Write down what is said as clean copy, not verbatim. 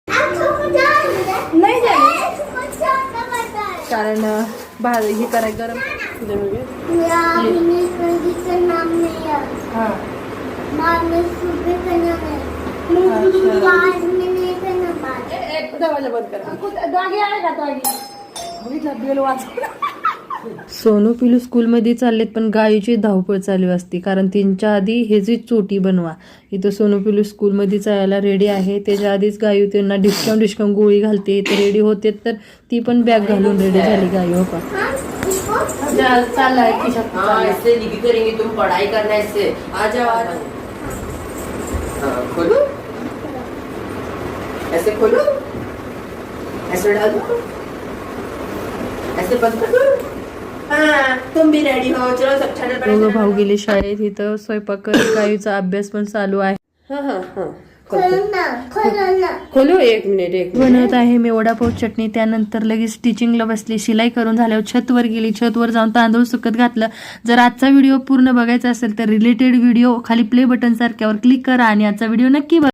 नाही जाणे कारण हे करायचं गरम दरवाजा बंद करा. बेल वाजवला. सोनू पिलू स्कूलमध्ये चाललेत पण गायूची धावपळ चालू असते कारण त्यांच्या आधी हे जी चोटी बनवा. इथं सोनू पिलू स्कूलमध्ये जायला रेडी आहे. त्याच्या आधीच गायू त्यांना डिस्काउंट गोळी घालते ते रेडी होते तर ती पण बॅग घालून रेडी झाली गायू. हो का चाललाय ऐसे निकी करेंगे तुम पढ़ाई करना इससे आ जाओ आ जाओ. खोलो ऐसे खोलो ऐसे डाल दो ऐसे बंद कर दो. हाँ तुम भी रेडी हो चलो सब चैनल पर. दोघं भाऊ गेले शाळेत. इथं स्वयंपाक करत गायूचा अभ्यास पण चालू आहे. हाँ हाँ हाँ खोलो एक मिनिट बनवत आहे मी वडापाव चटणी. त्यानंतर लगेच स्टिचिंगला बसली. शिलाई करून झाल्यावर छतवर गेली. छतवर जाऊन तांदूळ सुकत घातलं. जर आजचा व्हिडिओ पूर्ण बघायचा असेल तर रिलेटेड व्हिडिओ खाली प्ले बटन सारख्यावर क्लिक करा आणि आजचा व्हिडिओ नक्की बघा.